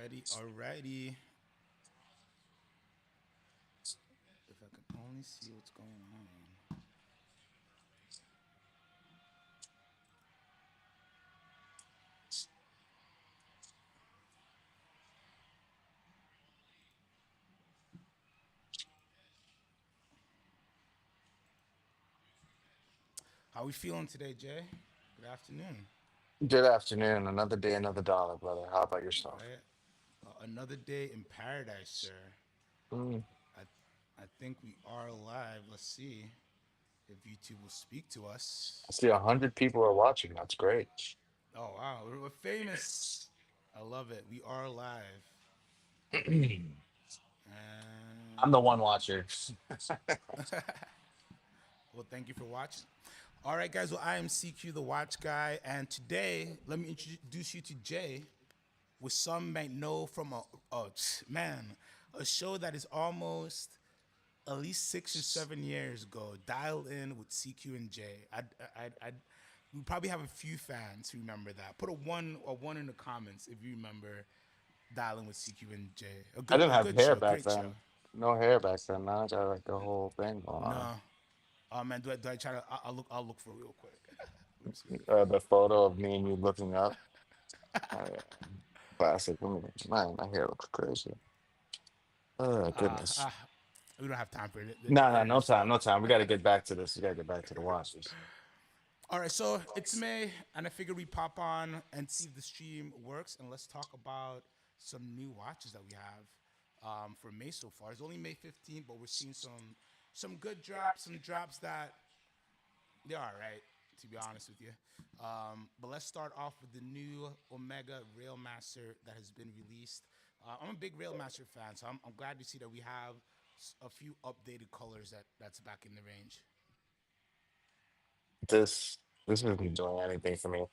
Alrighty. If I can only see what's going on. How we feeling today, Jay? Good afternoon. Good afternoon. Another day, another dollar, brother. How about All yourself? right. Another day in paradise, sir. Mm. I I think we are live. Let's see if YouTube will speak to us. I see 100 people are watching. That's great. Oh wow, we're famous. I love it. We are live. I'm the And one watcher. well, thank you for watching. All right, guys. Well, I am CQ the Watch Guy, and today let me introduce you to Jay, which some might know from a man, a show that is almost at least 6 or 7 years ago. Dial in with CQ and Jay. I we probably have a few fans who remember that. Put a one in the comments if you remember Dialing with CQ and Jay. I didn't A have good hair show, back great show. then. No hair back then. Now I got like the whole thing going on. No, oh man, do I try to? I'll look for it real quick. Let me see. The photo of me and you looking up. Oh, yeah. Classic. Man, my hair looks crazy. Oh, goodness. Ah, we don't have time for it. The No, no, internet no time, slow. no time. We got to get back to this. We got to get back to the watches. All right, so it's May, and I figured we pop on and see if the stream works, and let's talk about some new watches that we have for May so far. It's only May 15th, but we're seeing some good drops, some drops that they're all right, to be honest with you. But let's start off with the new Omega Railmaster that has been released. I'm a big Railmaster fan, so I'm glad to see that we have a few updated colors that's back in the range. This isn't doing anything for me.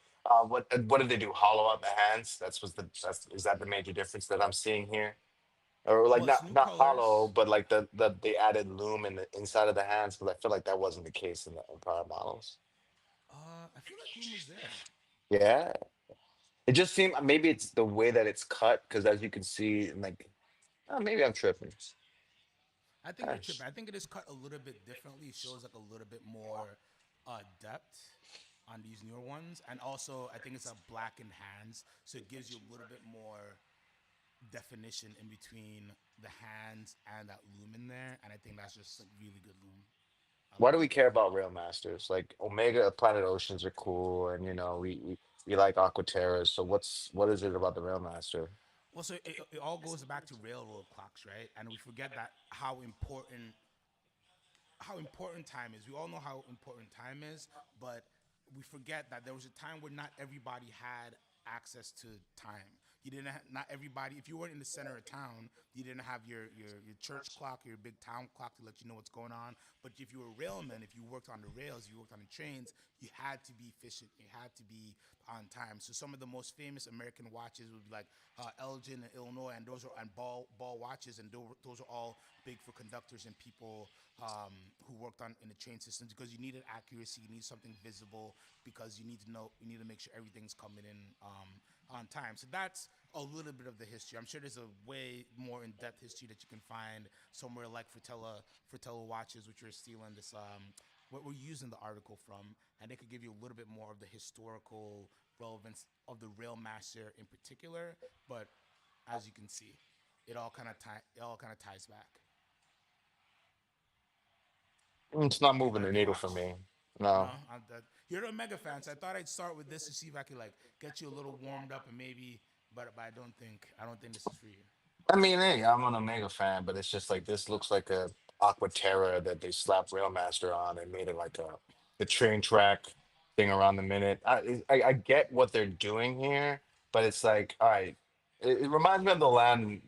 What did they do? Hollow out the hands? That's is that the major difference that I'm seeing here? Or like Well, it's not new not hollow, colors. but like the they added loom in the inside of the hands, but I feel like that wasn't the case in the in prior models. I feel like Loom was there. Yeah, it just seemed maybe it's the way that it's cut because as you can see, like maybe I'm tripping. I think you're Gosh. tripping. I think it is cut a little bit differently. It shows like a little bit more depth on these newer ones, and also I think it's a blackened hands, so it gives you a little bit more definition in between the hands and that loom in there, and I think that's just like really good loom. I Why love do we it. care about Rail Masters? Like Omega Planet Oceans are cool, and we like Aquaterras. So what is it about the Rail Master? Well, so it all goes back to railroad clocks, right? And we forget that how important time is. We all know how important time is, but we forget that there was a time where not everybody had access to time. You didn't not everybody. If you weren't in the center of town, you didn't have your church clock or your big town clock to let you know what's going on. But if you were a railman, if you worked on the rails, you worked on the trains, you had to be efficient. You had to be on time. So some of the most famous American watches would be like Elgin and Illinois, and those are and ball watches, and those are all big for conductors and people who worked on in the train systems because you needed accuracy, you need something visible because you need to make sure everything's coming in on time. So that's a little bit of the history. I'm sure there's a way more in-depth history that you can find somewhere like Fratello watches, which are stealing this what we're using the article from, and they could give you a little bit more of the historical relevance of the rail master in particular. But as you can see, it all kind of ties back. It's not Do you moving like the the needle for watch? me. No, No. you're a mega fan, so I thought I'd start with this to see if I could like get you a little warmed up and maybe, but I don't think this is for you. I mean, hey, I'm an Omega fan, but it's just like this looks like a Aquaterra that they slapped Railmaster on and made it like a the train track thing around the minute. I get what they're doing here, but it's like, all right, it reminds me of the land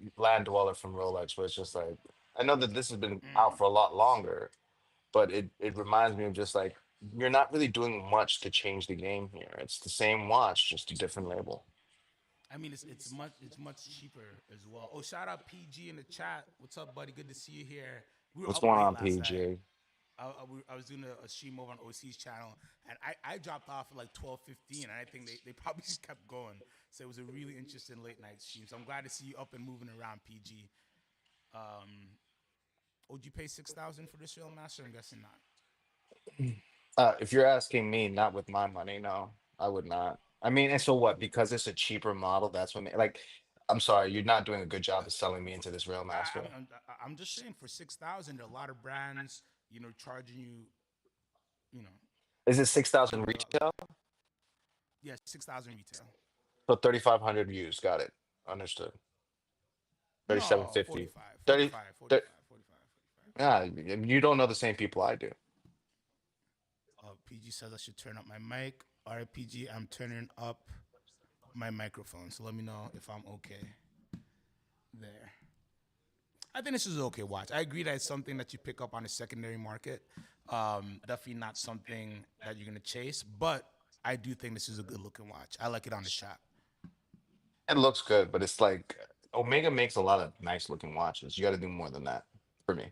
dweller from Rolex, where it's just like I know that this has been out for a lot longer, but it reminds me of just like you're not really doing much to change the game here. It's the same watch, just a different label. I mean, it's much cheaper as well. Oh, shout out PG in the chat. What's up, buddy? Good to see you here. We were What's up going late on, last night. PJ? I was doing a stream over on OC's channel, and I dropped off at like 12:15, and I think they probably just kept going. So it was a really interesting late night stream. So I'm glad to see you up and moving around, PG. Um, would you pay 6,000 for this Real Master? I'm guessing not. If you're asking me, not with my money, no, I would not. I mean, and so what? Because it's a cheaper model, that's what like. I'm sorry, you're not doing a good job of selling me into this I, Railmaster. I'm, I'm just saying for 6,000, a lot of brands, charging you, you know, Is it 6,000 a lot. retail? Yeah, 6,000 retail. So 3,500 used. Got it. Understood. No, 3,750. 45, 30, 45, 30. 45, 45, 45. Yeah, you don't know the same people I do. PG says I should turn up my mic. All right, PG, I'm turning up my microphone. So let me know if I'm okay there. I think this is an okay watch. I agree that it's something that you pick up on the secondary market. Definitely not something that you're gonna chase, but I do think this is a good looking watch. I like it on the shot. It looks good, but it's like Omega makes a lot of nice looking watches. You got to do more than that for me.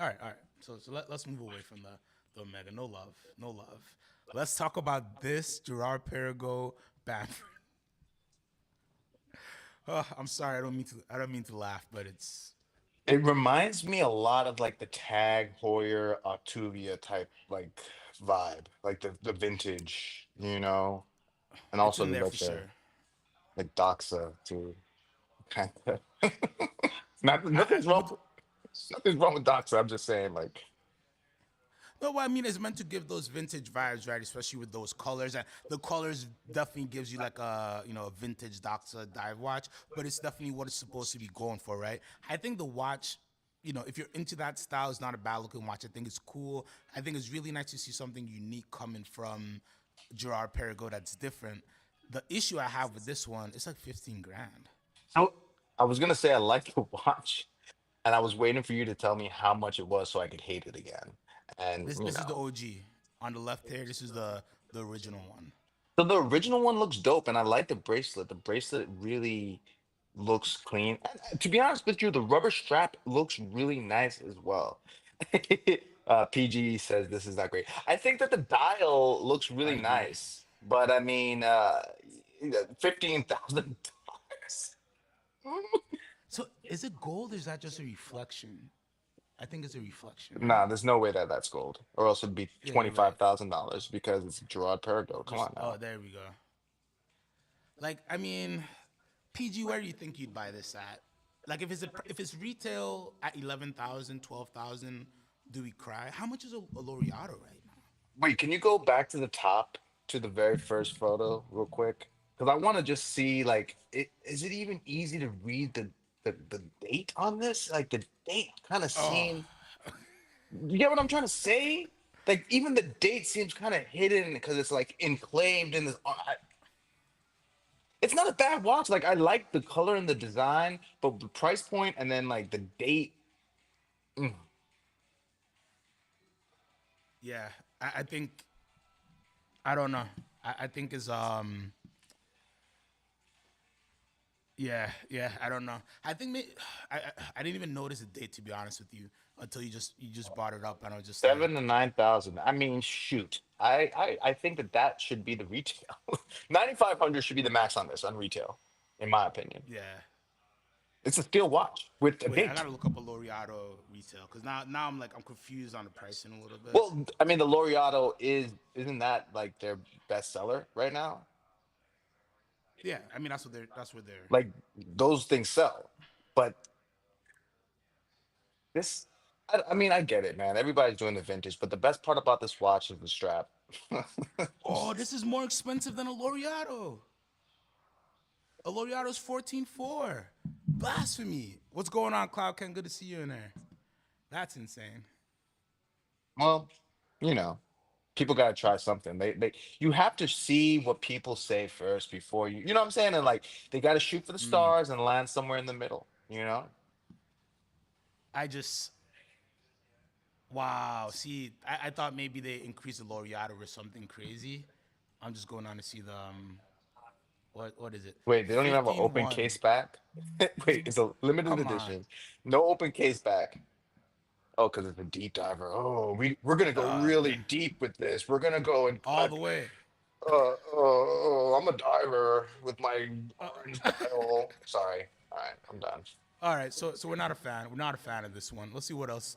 All right. So let's move away from the Omega. No love, no love. Let's talk about this Gerard Perregaux Bamford. Oh, I'm sorry. I don't mean to laugh, but it's It reminds me a lot of like the Tag Heuer Octavia type like vibe, like the vintage, and it's also in there for like the sure. like Doxa too, kind of. Not I, nothing's I but wrong. Nothing's wrong with Doxa. I'm just saying, like, No, well, I mean, it's meant to give those vintage vibes, right? Especially with those colors, and the colors definitely gives you like a vintage Doctor dive watch. But it's definitely what it's supposed to be going for, right? I think the watch, if you're into that style, is not a bad looking watch. I think it's cool. I think it's really nice to see something unique coming from Gerard Perregaux that's different. The issue I have with this one, it's like 15 grand. so I was gonna say I like the watch, and I was waiting for you to tell me how much it was so I could hate it again. And This is the OG on the left here. This is the original one. so the original one looks dope, and I like the bracelet. The bracelet really looks clean. And to be honest with you, the rubber strap looks really nice as well. PG says this is not great. I think that the dial looks I really agree. nice, but I mean, $15,000. So is it gold or is that just a reflection? I think it's a reflection, right? Nah, there's no way that that's gold, or else it'd be Yeah, you're right. $25,000 because it's Gerard Perregaux. Come Just on now. there we go. Like I mean, PG, where do you think you'd buy this at? Like if it's retail at 11,000, 12,000, do we cry? How much is a L'Oreal right now? Wait, can you go back to the top to the very first photo real quick? Because I want to just see, like, is it even easy to read the date on this? Like, the date kind of Oh, seem. You get what I'm trying to say? Like, even the date seems kind of hidden because it's like enclaved in this. It's not a bad watch. Like, I like the color and the design, but the price point and then like the date. mm, yeah. I think I don't know. I think is yeah. I don't know. I think I didn't even notice the date to be honest with you until you just brought it up and I was just Seven like, to 9,000. I mean, shoot. I think that that should be the retail. 9,500 should be the max on this on retail, in my opinion. yeah. It's a steel watch with a Wait, I date. gotta look up a L'Oreal retail because now I'm confused on the pricing a little bit. Well, I mean, the Laureato isn't that like their bestseller right now? Yeah, I mean that's where they're. Like those things sell, but this. I mean, I get it, man. Everybody's doing the vintage, but the best part about this watch is the strap. Oh, this is more expensive than a L'Oreal. A L'Oreal's 14.4. Blasphemy. What's going on, Cloud Ken? Good to see you in there. That's insane. Well, you know. People got to try something. They you have to see what people say first before you know what I'm saying, and like they got to shoot for the stars and land somewhere in the middle. I just wow. See, I thought maybe they increased the L'Oreal or something crazy. I'm just going on to see the what is it? Wait, they don't even have an Fifteen open case one. back. Wait, it's a limited Come on. edition, no open case back. Oh, because it's a deep diver. Oh, we're gonna go Uh, really deep with this. We're gonna go and all cut. the way. I'm a diver with my Uh, orange dial. Sorry. All right, I'm done. all right, so we're not a fan. We're not a fan of this one. Let's see what else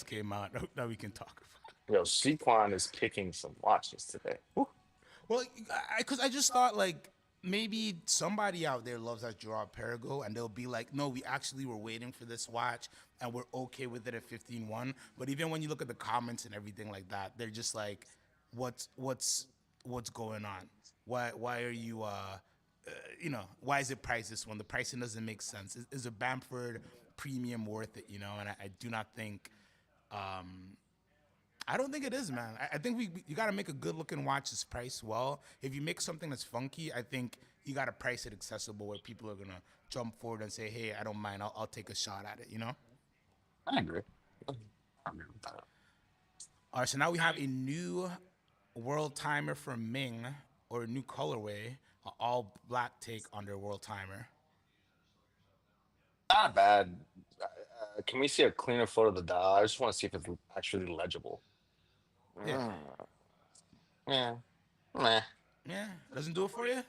came out that we can talk about. Yo, Sequan is kicking some watches today. Woo. Well, because I just thought like maybe somebody out there loves that Gerard Perigo, and they'll be like, no, we actually were waiting for this watch, and we're okay with it at 15-1. But even when you look at the comments and everything like that, they're just like, what's going on? Why are you why is it priced this one? The pricing doesn't make sense. Is a Bamford premium worth it? And I do not think. I don't think it is, man. I think you got to make a good looking watch that's priced well. If you make something that's funky, I think you got to price it accessible where people are gonna jump forward and say, "Hey, I don't mind. I'll take a shot at it." I agree. I agree with that. All right, so now we have a new world timer from Ming, or a new colorway, an all black take on their world timer. Not bad. Can we see a cleaner photo of the dial? I just want to see if it's actually legible. Yeah, Mm, yeah. Meh. yeah. Doesn't do it for you.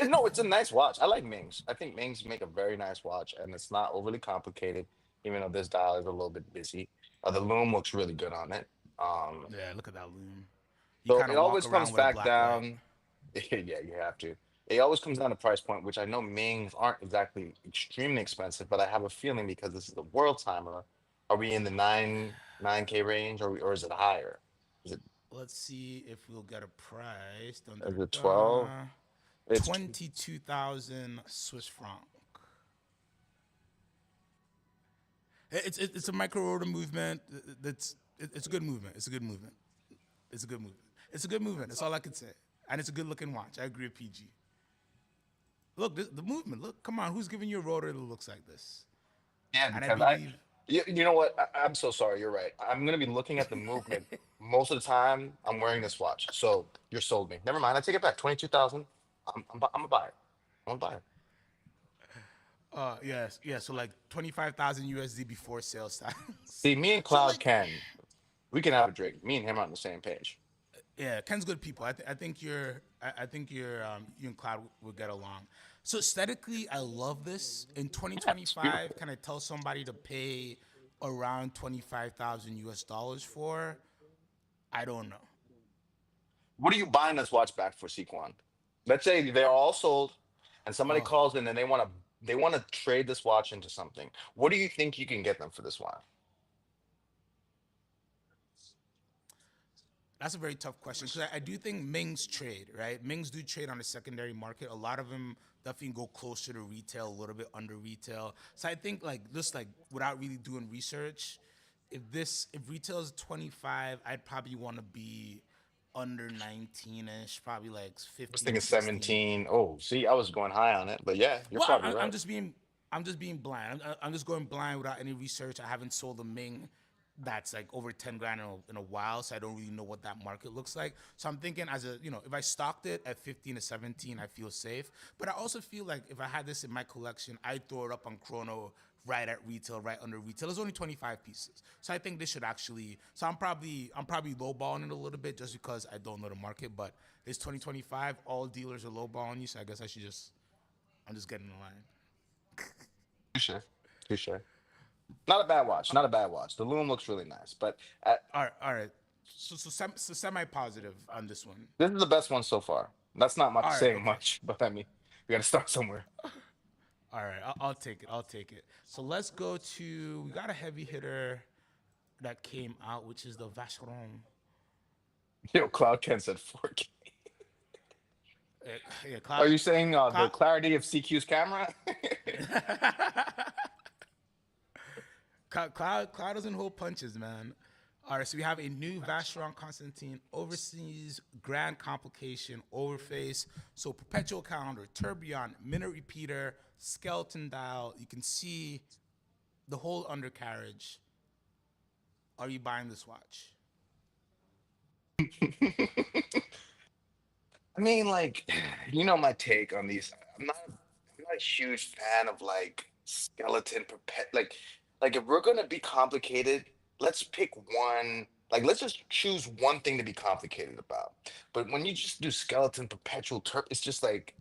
No, it's a nice watch. I like Ming's. I think Ming's make a very nice watch, and it's not overly complicated, even though this dial is a little bit busy. The loom looks really good on it. Um, Yeah, look at that loom. You so kind it of walk always comes around with a back black light. down. Yeah, you have to. It always comes down to price point, which I know Ming's aren't exactly extremely expensive, but I have a feeling because this is a world timer, are we in the 9K range, or is it higher? Is it Let's see if we'll get a price. Dun, dun, is dun, it 12? dun. It's 22,000 Swiss franc. It's a micro rotor movement. It's a good movement. It's a good movement. It's a good movement. It's a good movement. That's all I can say. And it's a good looking watch. I agree with PG. Look, the movement. Look, come on. Who's giving you a rotor that looks like this? Yeah, And I because believe. you know what? I'm so sorry. You're right. I'm gonna be looking at the movement most of the time. I'm wearing this watch, so you're sold me. Never mind. I take it back. 22,000. I'm a buyer. I'm a buyer. Yes, yeah. So like 25,000 USD before sales tax. See, me and So Cloud like, Ken, we can have a drink. Me and him are on the same page. yeah, Ken's good people. I think you and Cloud will get along. So aesthetically, I love this. In Yeah, it's 2025, beautiful. can I tell somebody to pay around 25,000 US dollars for? I don't know. What are you buying this watch back for, Sequan? Let's say they're all sold, and somebody Oh, calls in and they want to trade this watch into something. What do you think you can get them for this watch? that's a very tough question because I do think Ming's trade, right? Ming's do trade on the secondary market. A lot of them definitely go closer to retail, a little bit under retail. So I think like just like without really doing research, if retail is 25, I'd probably want to be under 19ish, probably like I was 15, thinking 16. 17. Oh, see, I was going high on it, but yeah, you're Well, probably I'm right. just being blind. I'm just going blind without any research. I haven't sold a Ming that's like over 10 grand in a while, so I don't really know what that market looks like. So I'm thinking if I stocked it at 15 to 17, I feel safe. But I also feel like if I had this in my collection, I'd throw it up on Chrono right at retail, right under retail. There's only 25 pieces, so I think this should actually. So I'm probably lowballing it a little bit just because I don't know the market. But it's 2025. All dealers are lowballing you, so I guess I'm just getting in line. Touche. Touche. Not a bad watch. Not a bad watch. The loom looks really nice, but All right, all right. So semi positive on this one. this is the best one so far. That's not much All right, saying okay. much, but I mean, we got to start somewhere. All right, I'll take it. I'll take it. So let's go to. We got a heavy hitter that came out, which is the Vacheron. Yo, Cloud Ken said 4K. Uh, yeah, Are Cloud, you saying the Cloud, clarity of CQ's camera? Cloud doesn't hold punches, man. All right, so we have a new Vacheron Constantine overseas grand complication overface. So perpetual calendar, tourbillon, minute repeater, skeleton dial. You can see the whole undercarriage. Are you buying this watch? I mean, like, you know my take on these. I'm not a huge fan of like skeleton perpet. Like if we're gonna be complicated. let's pick one. Like, let's just choose one thing to be complicated about. But when you just do skeleton perpetual turp, it's just like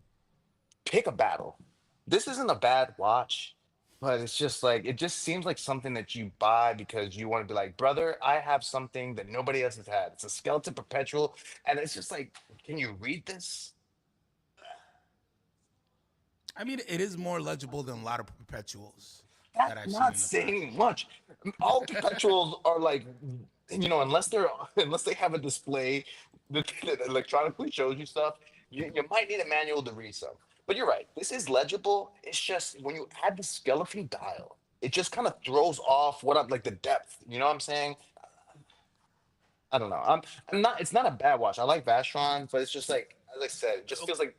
pick a battle. This isn't a bad watch, but it's just like it just seems like something that you buy because you want to be like, brother, I have something that nobody else has had. It's a skeleton perpetual, and it's just like, can you read this? I mean, it is more legible than a lot of perpetuals That's that I've seen not in the past. saying much. All perpetuals are like, unless they're unless they have a display that electronically shows you stuff, you might need a manual to read some. But you're right. This is legible. It's just when you add the skeleton dial, it just kind of throws off what I'm like the depth. You know what I'm saying? I don't know. I'm not. It's not a bad watch. I like Vacheron, but it's just like as I said, it just So, feels like.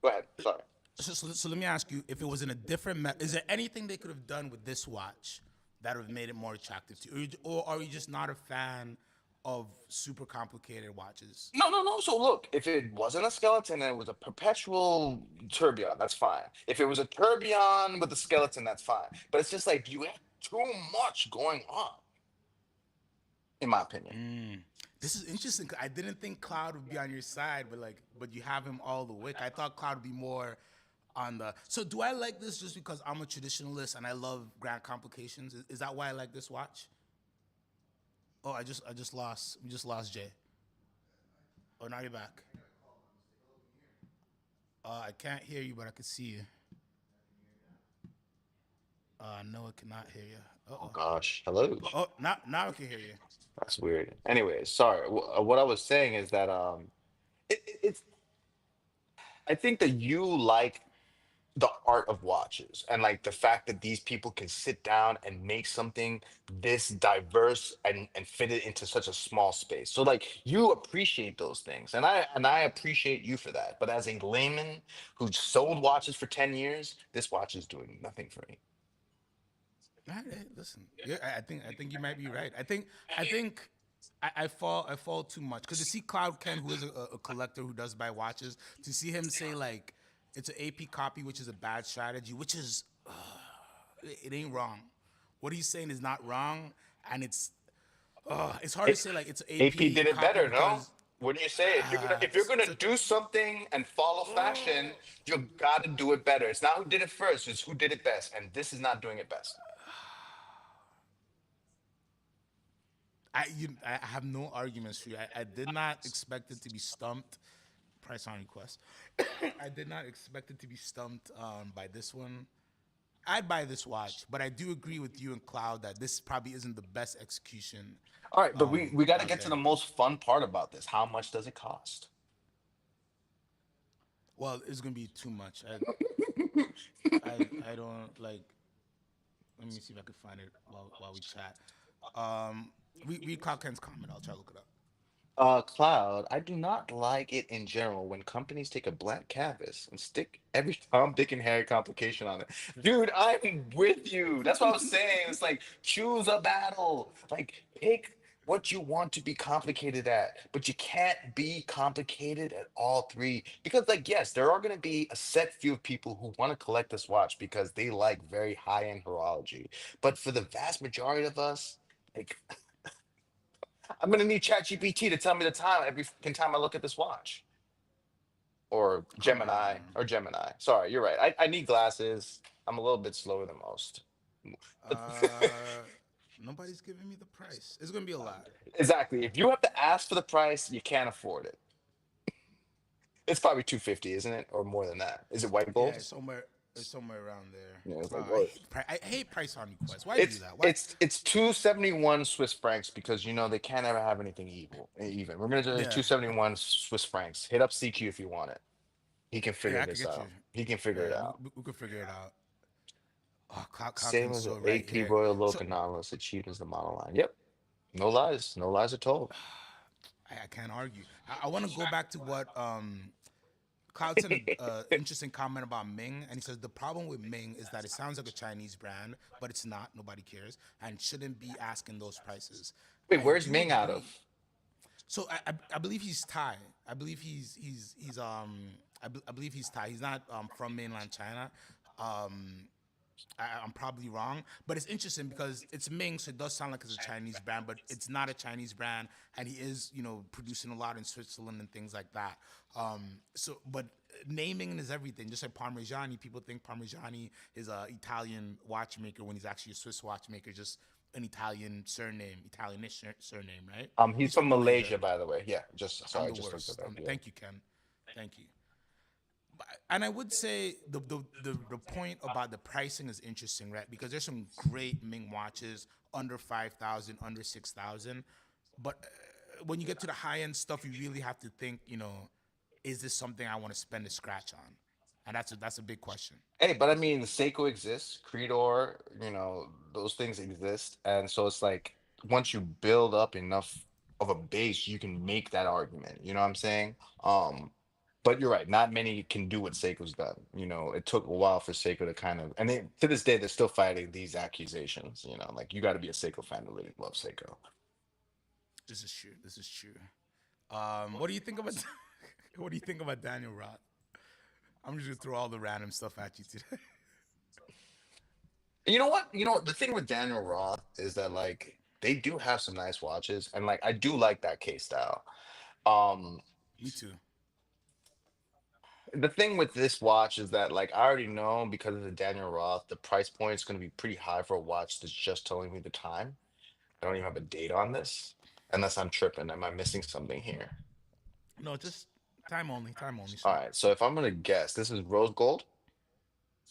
Go ahead. Sorry. so let me ask you: if it was in a different, is there anything they could have done with this watch that would have made it more attractive to you, or are you just not a fan of super complicated watches? No, no, no. So look, if it wasn't a skeleton and it was a perpetual tourbillon, that's fine. If it was a tourbillon with a skeleton, that's fine. But it's just like you have too much going on, in my opinion. This is interesting. 'Cause I didn't think Cloud would be on your side, but you have him all the wick. I thought Cloud would be more on the. So do I like this just because I'm a traditionalist and I love grand complications? Is that why I like this watch? Oh, I just lost. We just lost Jay. Oh, now you're back. I can't hear you, but I can see you. No, I cannot hear you. Uh Oh oh. gosh, hello. Oh, now I can hear you. That's weird. Anyways, sorry. What I was saying is that it's. I think that you like the art of watches and like the fact that these people can sit down and make something this diverse and fit it into such a small space. So like you appreciate those things and I appreciate you for that. But as a layman who sold watches for 10 years, this watch is doing nothing for me. All right, hey, listen, yeah, I think you might be right. I fall too much because to see Cloud Ken, who is a collector who does buy watches, to see him say like it's an AP copy, which is a bad strategy, which is it ain't wrong. What he's saying is not wrong, and it's hard to A- say like it's an AP AP did it copy better, no? because What do you say? If you're gonna it's do something and follow fashion, you gotta do it better. It's not who did it first, it's who did it best. And this is not doing it best. I have no arguments for you. I did not expect it to be stumped. Price on request. I did not expect it to be stumped by this one. I'd buy this watch, but I do agree with you and Cloud that this probably isn't the best execution All right, but we got to out get to there. the most fun part about this. How much does it cost? Well, it's gonna be too much. I don't like. Let me see if I can find it while we chat. Read Cloud Ken's comment. I'll try to look it up. Cloud, I do not like it in general when companies take a blank canvas and stick every Tom, Dick, and Harry complication on it. Dude, I'm with you. That's what I was saying. It's like choose a battle. Like pick what you want to be complicated at, but you can't be complicated at all three. Because, like, yes, there are going to be a set few of people who want to collect this watch because they like very high-end horology. But for the vast majority of us, like I'm gonna need ChatGPT to tell me the time every fucking time I look at this watch. Or Come Gemini. on. Or Gemini. Sorry, you're right. I need glasses. I'm a little bit slower than most. Uh, Nobody's giving me the price. It's gonna be a lot. Exactly. If you have to ask for the price, you can't afford it. It's probably 250, isn't it? Or more than that. Is it white Yeah, gold? it's somewhere around there. Yeah, it's like what? I hate price on request. Why do It's that? Why? it's it's 271 Swiss francs because they can't ever have anything even. We're gonna do Yeah, 271 Swiss francs. Hit up CQ if you want it. He can yeah, figure I could this get you. out. He can figure it Yeah, out. we could figure it out. Oh, Same Cocken's as the so right AP here. Royal So Loconalis achieved as the monoline. Yep. No lies. No lies are told. I can't argue. I want to go back to what Cloud sent an interesting comment about Ming, and he says the problem with Ming is that it sounds like a Chinese brand, but it's not. Nobody cares, and shouldn't be asking those prices. Wait, I where's do Ming out of? agree. So I believe he's Thai. I believe I believe he's Thai. He's not from mainland China. Um, I'm probably wrong, but it's interesting because it's Ming, so it does sound like it's a Chinese brand, but it's not a Chinese brand, and he is, producing a lot in Switzerland and things like that. But naming is everything. Just like Parmigiani, people think Parmigiani is a Italian watchmaker when he's actually a Swiss watchmaker, just an Italian surname, Italianish surname, right? He's He's from from Malaysia. Malaysia, by the way. Yeah, just I'm sorry, the just looked it worst. up. Yeah. Thank you, Ken. Thank you. And I would say the point about the pricing is interesting, right? Because there's some great Ming watches under 5,000, under 6,000, but when you get to the high end stuff, you really have to think, is this something I want to spend a scratch on? And that's a big question. Hey, but I mean, Seiko exists, Creedor, those things exist. And so it's like once you build up enough of a base, you can make that argument. You know what I'm saying? But you're right, not many can do what Seiko's done. It took a while for Seiko to kind of, and to this day, they're still fighting these accusations. Like you got to be a Seiko fan to really love Seiko. This is true. This is true. What do you think about what do you think about Daniel Roth? I'm just gonna throw all the random stuff at you today. You know what? The thing with Daniel Roth is that like they do have some nice watches, and like I do like that case style. Um, Me too. The thing with this watch is that like I already know because of the Daniel Roth, the price point is going to be pretty high for a watch that's just telling me the time. I don't even have a date on this, unless I'm tripping. Am I missing something here? No, just time only, All sir. right, so if I'm gonna guess, this is rose gold.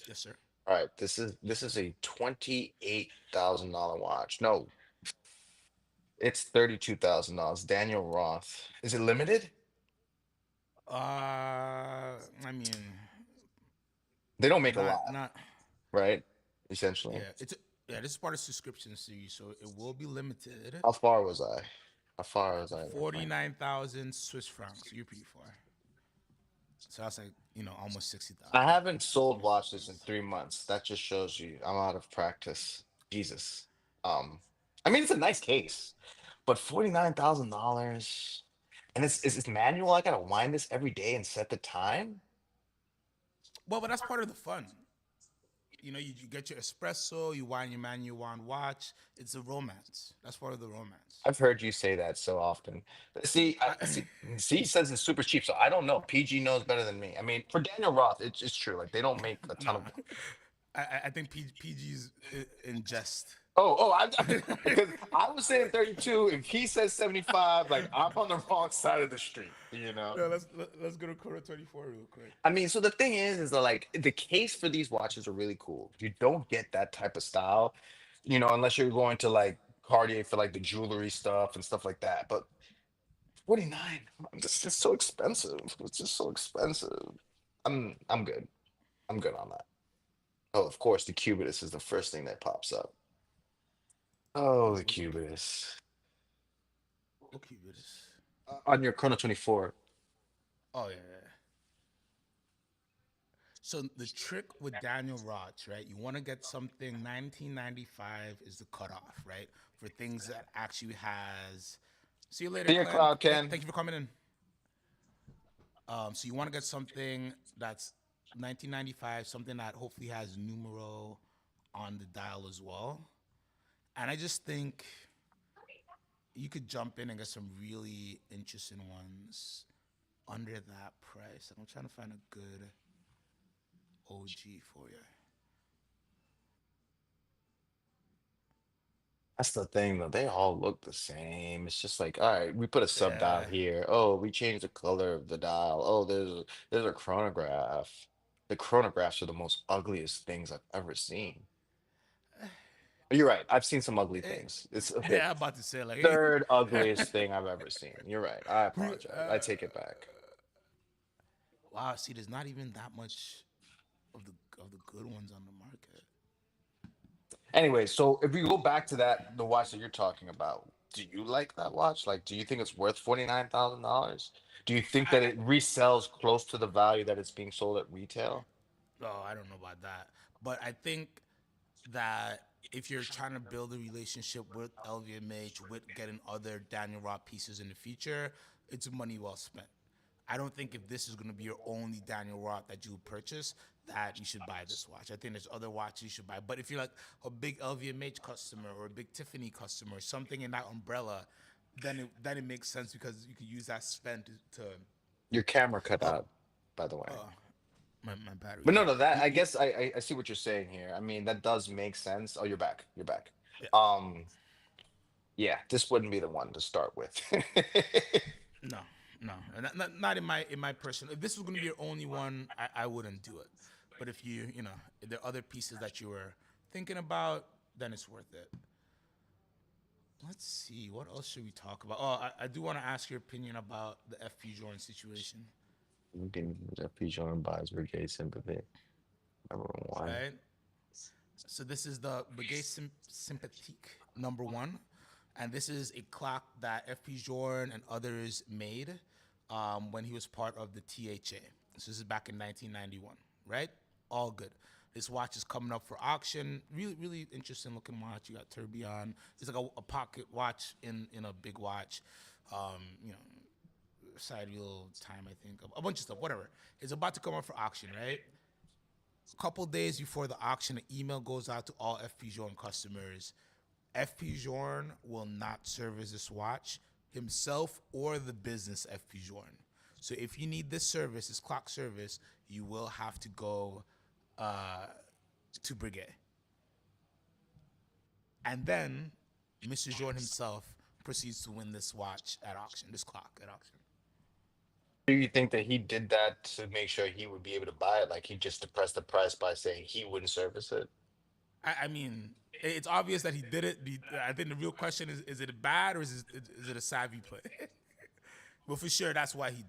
Yes, sir. All right, this is a $28,000 watch. No, it's $32,000. Daniel Roth. Is it limited? I mean, They don't make a not lot, not right? Essentially. yeah. Yeah. This is part of subscription series, so it will be limited. How far was I? How far was I in that plan? 49,000 Swiss francs. You're pretty far. So that's like almost I 60,000. haven't sold watches in 3 months. That just shows you I'm out of practice. Jesus. Um, I mean it's a nice case, but $49,000 and it's manual. I gotta wind this every day and set the time. Well, but that's part of the fun. You get your espresso, you wine your man, you want watch. It's a romance. That's part of the romance. I've heard you say that so often. See, see, he says it's super cheap, so I don't know. PG knows better than me. I mean, for Daniel Roth, it's true. Like they don't make a ton Nah, of. I think PG's in jest. Because I was saying 32. If he says 75, like I'm on the wrong side of the street, you know? No, let's go to quarter 24 real quick. I mean, so the thing is that like the case for these watches are really cool. You don't get that type of style, unless you're going to like Cartier for like the jewelry stuff and stuff like that. But 49, this is so expensive. It's just so expensive. I'm good. I'm good on that. Oh, of course, the Cubitus is the first thing that pops up. Oh, the What's a Cubitus. okay with this? On your Chrono 24. Oh yeah, yeah. So the trick with Daniel Roth, right? You want to get something 1995 is the cutoff, right? For things that actually has. See you later, See your Clem. cloud, Ken. Thank you for coming in. So you want to get something that's 1995, something that hopefully has numero on the dial as well. And I just think you could jump in and get some really interesting ones under that price. I'm trying to find a good OG for you. That's the thing, though. They all look the same. It's just like, all right, we put a sub dial Yeah. here. Oh, we changed the color of the dial. Oh, there's a chronograph. The chronographs are the most ugliest things I've ever seen. You're right. I've seen some ugly Eh, things. It's yeah, I'm about to say like, third ugliest thing I've ever seen. You're right. I who? apologize. I take it back. Wow. See, there's not even that much of the good ones on the market. Anyway, so if we go back to the watch that you're talking about, do you like that watch? Like, do you think it's worth $49,000? Do you think that it resells close to the value that it's being sold at retail? Oh, I don't know about that, but I think that if you're trying to build a relationship with LVMH, with getting other Daniel Roth pieces in the future, it's money well spent. I don't think if this is going to be your only Daniel Roth that you purchase, that you should buy this watch. I think there's other watches you should buy. But if you're like a big LVMH customer or a big Tiffany customer, something in that umbrella, then it makes sense because you can use that spend to Your camera cut help. out, by the way. My battery. But no, Yeah, no, that I guess I see what you're saying here. I mean, that does make sense. Oh, you're back. You're back. yeah. Um, yeah, this wouldn't be the one to start with. No, no, not in my personal. If this was going to be your only one, I wouldn't do it. But if if there are other pieces that you were thinking about, then it's worth it. Let's see, what else should we talk about? Oh, I do want to ask your opinion about the FP Jordan situation, You can Vacheron buys Brigade sympathy. Number one. right? So this is the Breguet Sympathique #1, and this is a clock that FP Jordan and others made when he was part of the THA. So this is back in 1991, right? All good. This watch is coming up for auction. Really, really interesting looking watch. You got tourbillon. It's like a pocket watch in a big watch. You know, side wheel time, I think, a bunch of stuff. Whatever. It's about to come up for auction, right? Couple days before the auction, an email goes out to all FP Jordan customers. FP Jordan will not service this watch himself or the business FP Jordan. So if you need this service, this clock service, you will have to go to Breguet. And then Mr. Jordan himself proceeds to win this watch at auction, this clock at auction. Do you think that he did that to make sure he would be able to buy it? Like he just depressed the price by saying he wouldn't service it? I mean, it's obvious that he did it. I think the real question is it bad or is it a savvy play? But for sure, that's why he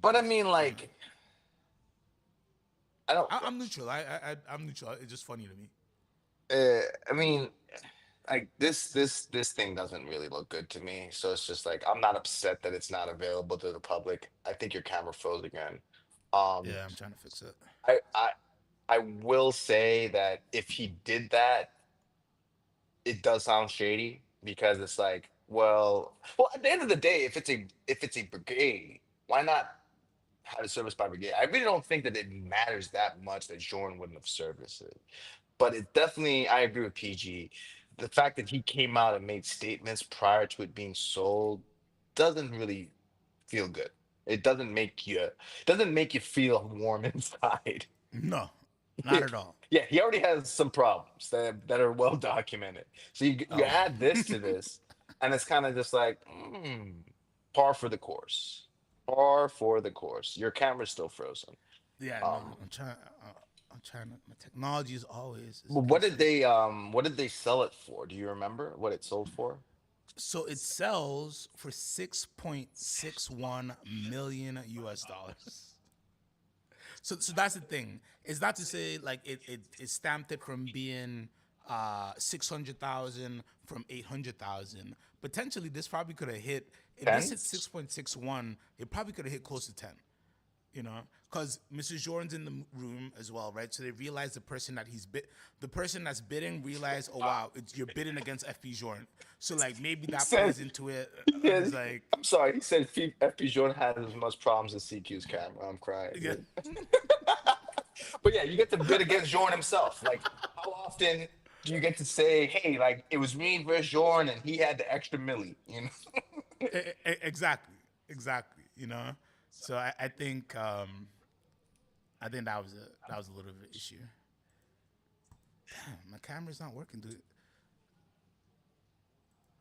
But did I it. mean, You know, like, I don't. I'm neutral. I'm neutral. It's just funny to me. I mean, like this thing doesn't really look good to me. So it's just like I'm not upset that it's not available to the public. I think your camera froze again. Um, Yeah, I'm trying to fix it. I I I will say that if he did that, it does sound shady because it's like, well, at the end of the day, if it's a brigade, why not have it serviced by brigade? I really don't think that it matters that much that Jordan wouldn't have serviced it. But it definitely, I agree with PG. The fact that he came out and made statements prior to it being sold doesn't really feel good. It doesn't make you feel warm inside. No, not at all. Yeah, he already has some problems that are well documented. So you Oh, add this to this, and it's kind of just like par for the course. Par for the course. Your camera's still frozen. yeah. No, Um, I'm trying. I'm trying to. My technology is always is what against did me. they sell it for? Do you remember what it sold for? So it sells for 6.61 million US dollars. So that's the thing. It's not to say like it stamped it from being 600,000 from 800,000. Potentially this probably could have hit, if this hit Ten? 6.61, it probably could have hit close to 10, because Mr. Jordan's in the room as well, right? So they realize the person that's bidding realize, oh wow, you're bidding against FP Jordan. So like maybe He that said, plays into it. yeah, It's like, I'm sorry. He said FP Jordan has as much problems as CQ's camera. I'm crying, yeah, dude. But yeah, you get to bid against Jordan himself. Like, how often do you get to say, "Hey, like it was me versus Jordan, and he had the extra milli"? You know? exactly, exactly. So I think that was a little bit of an issue. Damn, my camera's not working, dude.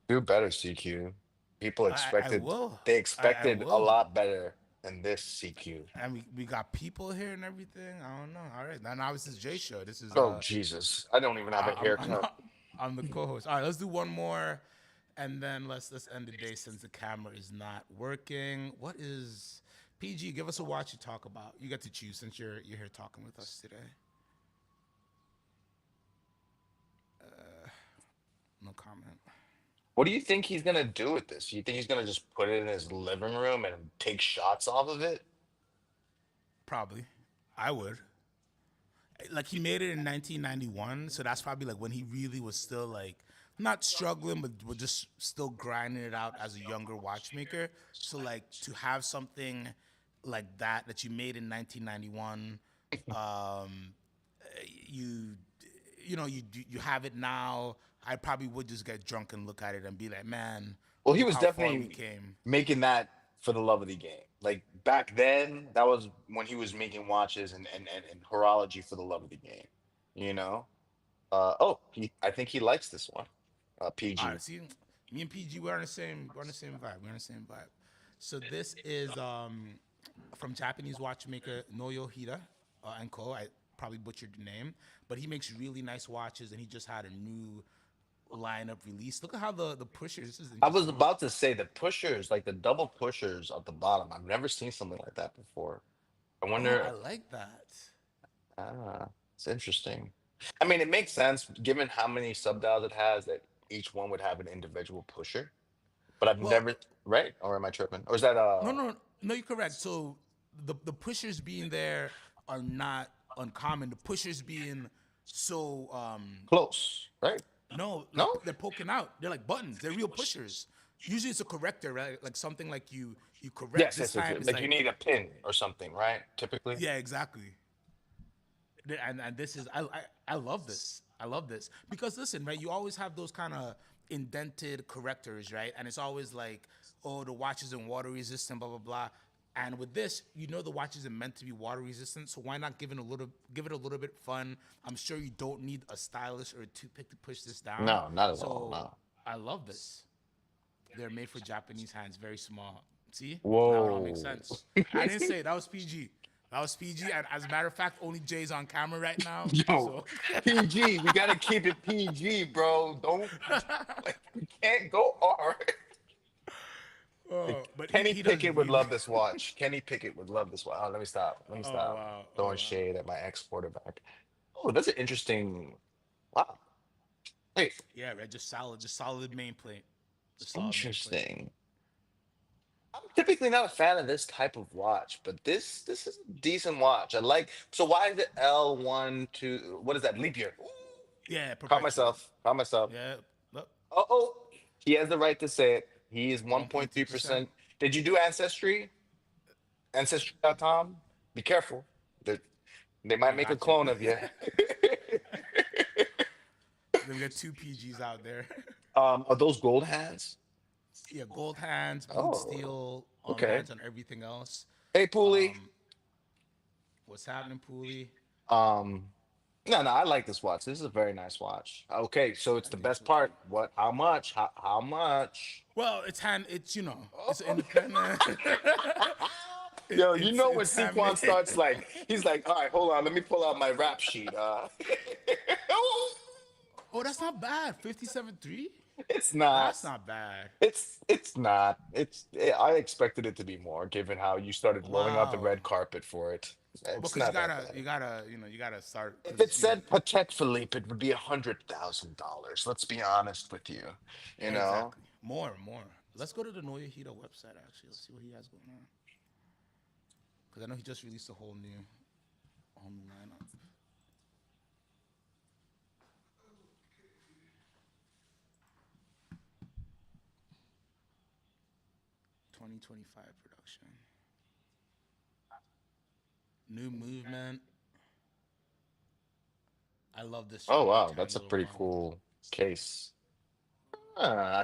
Do better, CQ. People I expected will. they I expected a will. lot better than this, CQ. And we got people here and everything. I don't know. All right, now this is Jay's show. This is Oh Jesus, I don't even have a I'm haircut. I'm the co-host. All right, let's do one more, and then let's end the day since the camera is not working. What is PG? Give us a watch you talk about. You get to choose since you're here talking with us today. No comment. What do you think he's gonna do with this? You think he's gonna just put it in his living room and take shots off of it? Probably, I would. Like he made it in 1991, so that's probably like when he really was still like not struggling, but we're just still grinding it out as a younger watchmaker. So like to have something like that you made in 1991, um, you you have it now. I probably would just get drunk and look at it and be like, man, Well, he look was how far we definitely came. making that for the love of the game. Like back then, that was when he was making watches and horology for the love of the game. You know. Oh, I think he likes this one. All right, PG. see, me and PG, we're on the same vibe. We're on the same vibe. So this is from Japanese watchmaker Noyohira and Co. I probably butchered the name, but he makes really nice watches, and he just had a new lineup release. Look at how the pushers. This is I was interesting. about to say the pushers, like the double pushers at the bottom. I've never seen something like that before. I Oh, I wonder. like that. It's interesting. I mean, it makes sense given how many subdials it has that each one would have an individual pusher. But I've Well, never, right? Or am I tripping? Or is that no, you're correct. So the pushers being there are not uncommon. The pushers being so close, right? no, like No? they're poking out. They're like buttons. They're real pushers. Usually it's a corrector, right? Like something like you correct. Yes, This yes, yes, time yes. it's Like you like need a pin or something, right? Typically. yeah, exactly. And this is I love this. I love this because listen, right? You always have those kind of indented correctors, right? And it's always like, oh, the watch isn't water resistant, blah blah blah. And with this, you know the watch isn't meant to be water resistant, so why not give it a little bit fun? I'm sure you don't need a stylus or a toothpick to push this down. No, not at all. So No. I love this. They're made for Japanese hands, very small. See? Now it all makes Whoa. sense. I didn't say it. That was PG. That was PG. And as a matter of fact, only Jay's on camera right now. Yo, So, PG. We gotta keep it PG, bro. Don't like we can't go hard. Like, but Kenny he does Pickett would really. love this watch. Kenny Pickett would love this watch. Oh, let me stop. Let me Oh stop wow. Oh throwing wow. shade at my ex quarterback. Oh, that's an interesting. Wow. Wait, Yeah, right. Just solid main plate. Just solid main plate. interesting. I'm typically not a fan of this type of watch, but this is a decent watch. I like. So why is it L1 2? What is that? Leap year. Ooh, Yeah, caught perpetual. myself. Caught myself. Yeah. Look, Oh, oh. He has the right to say it. He is 1.3%. 1.3%. Did you do Ancestry? Ancestry.com? Be careful. They, they might I make a got you. clone of you. Then we got two PGs out there. Are those gold hands? Yeah, gold hands, blued Oh, steel okay. hands on everything else. Hey, Pooley. What's happening, Pooley? Um, no, no, I like this watch. This is a very nice watch. Okay, so it's I the do best too. part. What? How much? How much? Well, it's hand. It's it's Oh. independent. Yo, you know when It's Sequan handmade. starts like, he's like, all right, hold on, let me pull out my rap sheet. Oh, that's not bad. 57.3. It's not. That's not bad. It's not. I expected it to be more, given how you started rolling out the Wow. red carpet for it. It's Because not that bad. you gotta start If it because said Patek Philippe, it would be $100,000. Let's be honest with you. You know. exactly more. Let's go to the Noyohito website actually. Let's see what he has going on. Because I know he just released a whole new lineup. 2025 production. New movement. I love this Oh really wow, tiny that's a little pretty phone. cool case.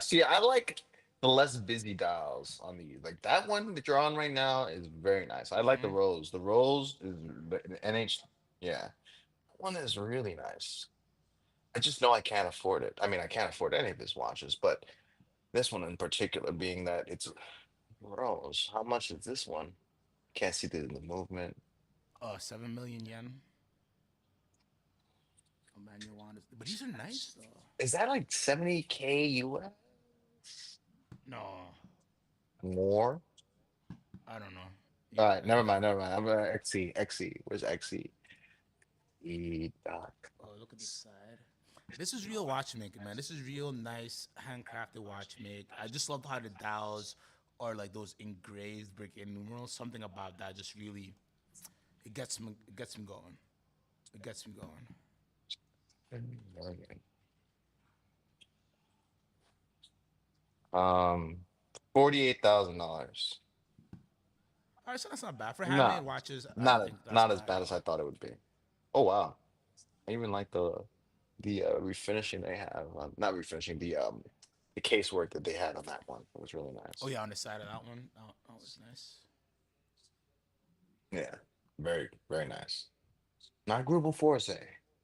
See, I like the less busy dials on the like that one that you're on right now is very nice. I like the rose. The rose is the NH. Yeah, that one is really nice. I just know I can't afford it. I mean, I can't afford any of his watches, but this one in particular, being that it's rose. How much is this one? Can't see the movement. 7 million yen. Emmanuel Wanda's, but these are nice though. Is that like 70K US? No, More? I don't know. All Yeah, right, never mind, never mind. I'm gonna XC, XC. Where's XC? E doc. oh, look at this side. This is real watchmaking, man. This is real nice handcrafted watchmake. I just love how the dials are like those engraved brick in numerals. Something about that just really it gets me going. It gets me going. Okay. Um, $48,000. All right, so that's not bad for handmade Nah, watches. I don't not think that's not as bad at bad as all. I thought it would be. Oh wow. I even like the refinishing they have. Not refinishing, the casework that they had on that one. It was really Oh nice. yeah, on the side of that one, that was nice. Yeah, very very nice. Not Grubel Force,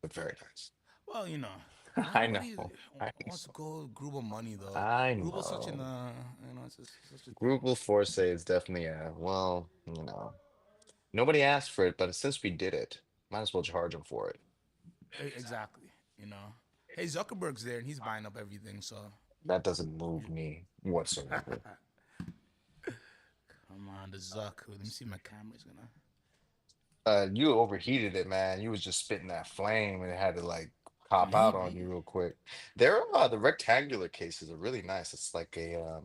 but very nice. Well, not I know. everybody I wants to go Gruber money though. I Gruber's such an know. it's just such a thing. Grubel Force is definitely nobody asked for it, but since we did it, might as well charge them for it. Exactly. Hey, Zuckerberg's there and he's buying up everything. So That doesn't move me whatsoever. come on, the Zuck. Let me see if my camera's gonna. You overheated it, man. You was just spitting that flame and it had to like pop out on you Maybe. real quick. The rectangular cases are really nice. It's like a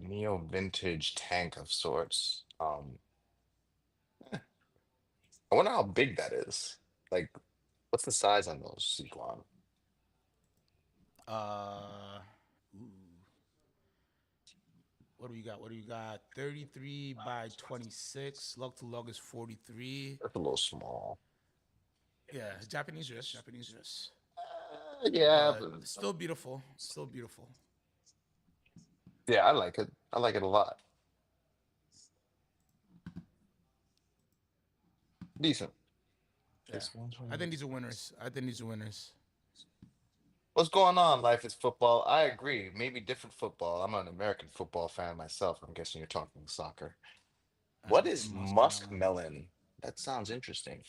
neo vintage tank of sorts. I wonder how big that is. Like, what's the size on those, Sequan? Uh, ooh, what do we got? What do we got? 33 by 26. Lug to lug is 43. That's a little small. Yeah, Japanese wrist, Japanese wrist. Yeah, But but still beautiful. Still beautiful. yeah, I like it. I like it a lot. Decent. Yeah. This one's I right. think these are winners. I think these are winners. What's going on? Life is football. I agree. Maybe different football. I'm an American football fan myself. I'm guessing you're talking soccer. What The is musk muskmelon. melon? That sounds interesting.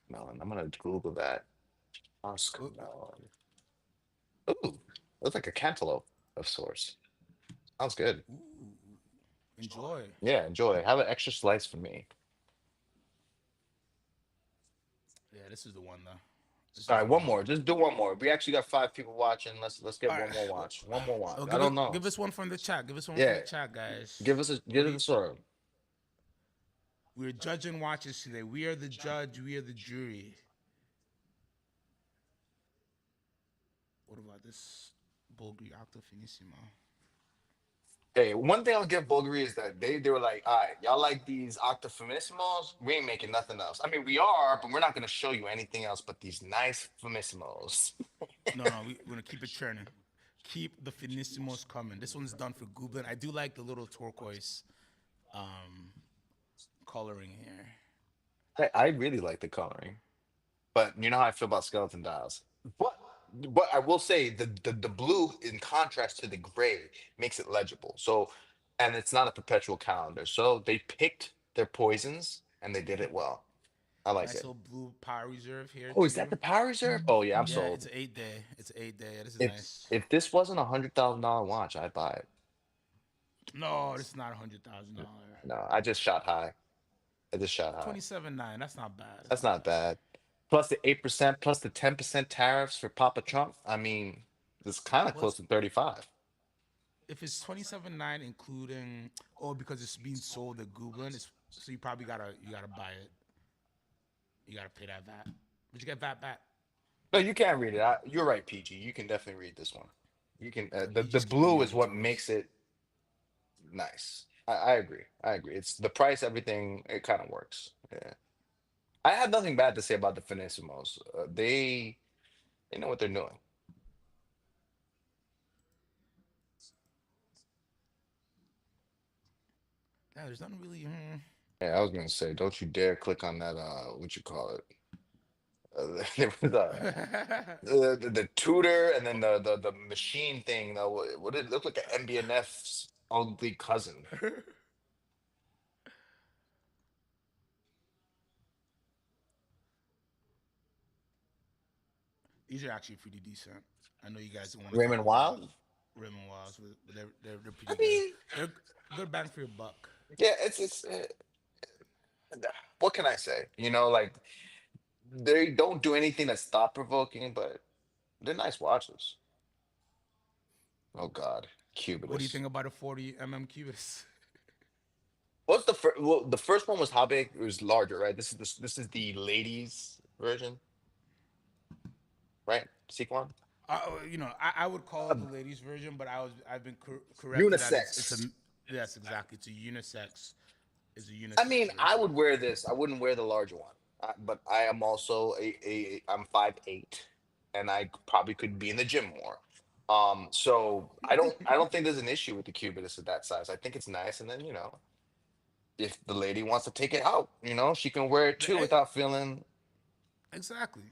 Melon. I'm gonna Google that. Musk Ooh, melon. Ooh, looks like a cantaloupe of sorts. Sounds good. ooh, enjoy. Yeah, enjoy. Have an extra slice for me. Yeah, this is the one though. This All is right, the one one. more. Just do one more. We actually got 5 people watching. Let's get All right. one more watch. One more watch. Oh, I don't know. give us one from the chat. Give us one from the Yeah, chat, guys. give us a sort. We're judging watches today. We are the judge. We are the jury. What about this Bulgari Octo Finissimo? Hey, one thing I'll give Bulgari is that they were like, all right, y'all like these Octafinissimos? We ain't making nothing else. I mean, we are, but we're not gonna show you anything else but these nice Finissimos. No, no, we're gonna keep it churning. Keep the Finissimos coming. This one's done for Gublin. I do like the little turquoise um, coloring here. I really like the coloring, but you know how I feel about skeleton dials. But I will say the blue in contrast to the gray makes it legible. So, and it's not a perpetual calendar. So they picked their poisons and they did it well. I like Nice it. little blue power reserve here Oh, is that too. the power reserve? Oh yeah, I'm Yeah, it's sold. an 8 day. It's an 8 day. This is If nice. if this wasn't $100,000 watch, I'd buy it. No, this is not $100,000. No, I just shot high. I just shot high. 27.9. That's not bad. That's That's not not bad. bad. Plus the 8%, plus the 10% tariffs for Papa Trump. I mean, it's kind of Well, close to 35. if it's 27.9 including, because it's being sold at Google, it's so you gotta buy it. You gotta pay that VAT, but you get VAT back. No, you can't read it. You're right, PG. You can definitely read this one. You can. You The just keep me blue on is your what toes. makes it nice. I agree. I agree. It's the price, everything. It kind of works. Yeah. I have nothing bad to say about the Finissimos. They know what they're doing. Yeah, there's nothing really. Yeah, I was gonna say, don't you dare click on that. What you call it? There was the tutor and then the machine thing. What did it look like? An MBNF's ugly cousin. These are actually pretty decent. I know you guys want to talk Raymond about Wild. Raymond Walls, but they're I pretty good. mean, They're good bang for your buck. yeah, what can I say? Like they don't do anything that's thought provoking, but they're nice watches. Oh God, What do you Cubitus. think about a 40 Cubis? What's the first? Well, the first one was how big? It was larger, right? This is the ladies version, right? Sequan. I would call it the ladies version, but I've been corrected that it's a Unisex. yes, exactly. It's a unisex. It's a I unisex mean, I version. would wear this. I wouldn't wear the larger one, but I am also I'm 5'8", and I probably could be in the gym more. So I don't think there's an issue with the Cubitus at that size. I think it's nice, and then if the lady wants to take it out, she can wear it too The- without feeling. exactly.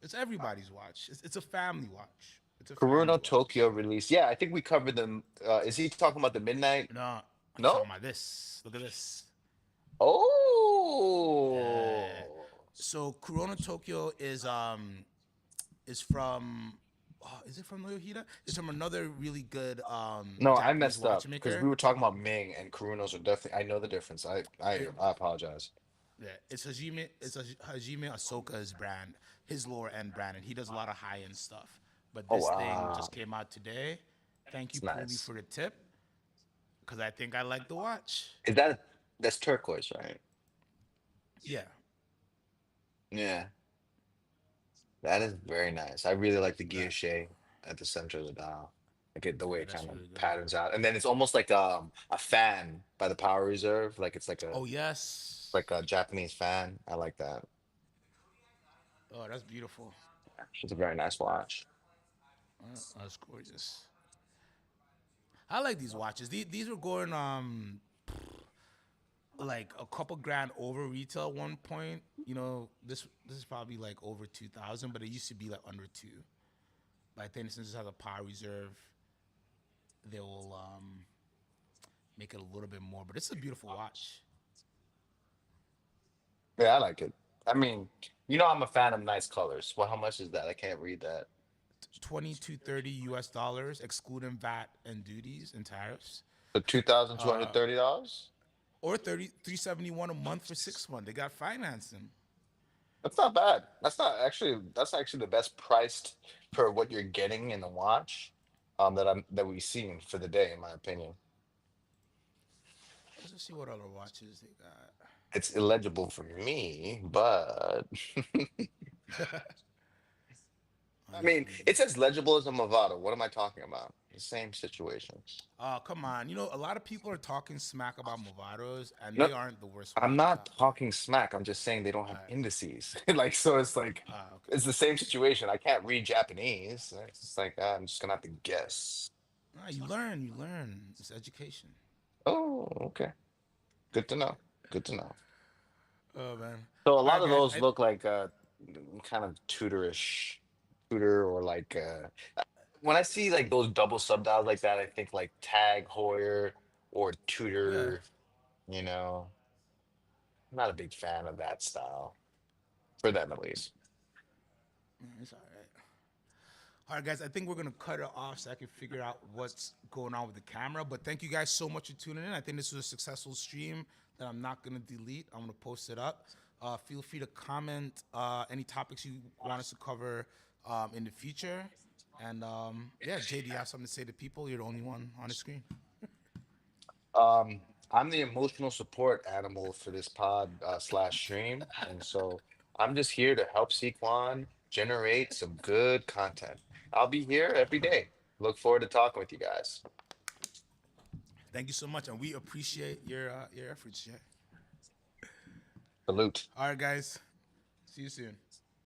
It's everybody's watch. It's a family watch. It's a family Kuruno watch. Tokyo release. Yeah, I think we covered them. Is he talking about the midnight? No, he's No. talking about this. Look at this. Yeah. Oh. So Corona Tokyo is from is it from Yohida? It's from another really good No, I Japanese messed up because we watchmaker. were talking about Ming and Kurunos are definitely. I know the difference. I apologize. Yeah, it's Hajime. It's a Hajime Ahsoka's brand, his lower end brand, and he does a lot of high end stuff. But Oh this thing wow, just came out today. Thank you, it's Puli, nice. for the tip, because I think I like the watch. Is that's turquoise, right? Yeah, Yeah, that is very nice. I really like the that guilloche at the center of the dial. Like the way yeah, it that's kind of really good. patterns out, and then it's almost like a fan by the Power Reserve. Like it's Oh yes. like a Japanese fan. I like that. Oh, that's beautiful. It's a very nice watch. That's gorgeous. I like these watches. These were going like a couple grand over retail at one point. This is probably like over 2,000, but it used to be like under two. But I think since it has a power reserve, they will make it a little bit more. But it's a beautiful watch. Yeah, I like it. I mean, I'm a fan of nice colors. Well, how much is that? I can't read that. 2230 US dollars, excluding VAT and duties and tariffs, So $2,230. or 371 a month for 6 months. They got financing. That's not bad. That's actually the best priced for what you're getting in the watch, that we've seen for the day, in my opinion. Let's just see what other watches they got. It's illegible for me, but Oh, I this mean, really it's good. as legible as a Movado. What am I talking about? The same situation. Oh, come on. A lot of people are talking smack about Movados, and No, they aren't the worst I'm watches not out there. talking smack. I'm just saying they don't All have right. indices. So it's like Okay. it's the same situation. I can't read Japanese. It's just like I'm just gonna have to guess. Ah, you learn. You learn. It's education. Oh, okay. Good to know. Good to know. Oh, man. So a All lot right, of guys. those look like kind of Tudorish, Tudor, or like when I see like those double subdials like that, I think like Tag Heuer or Yeah, Tudor. You know, I'm not a big fan of that style for them at least. it's all right. All right, guys. I think we're gonna cut it off so I can figure out what's going on with the camera. But thank you guys so much for tuning in. I think this was a successful stream that I'm not gonna delete. I'm gonna post it up. Feel free to comment any topics you want us to cover in the future. And yeah, Jay, do you have something to say to people? You're the only one on the screen. I'm the emotional support animal for this pod slash stream, and so I'm just here to help Sequan generate some good content. I'll be here every day. Look forward to talking with you guys. Thank you so much, and we appreciate your efforts, Jay. Salute. All right, guys. See you soon.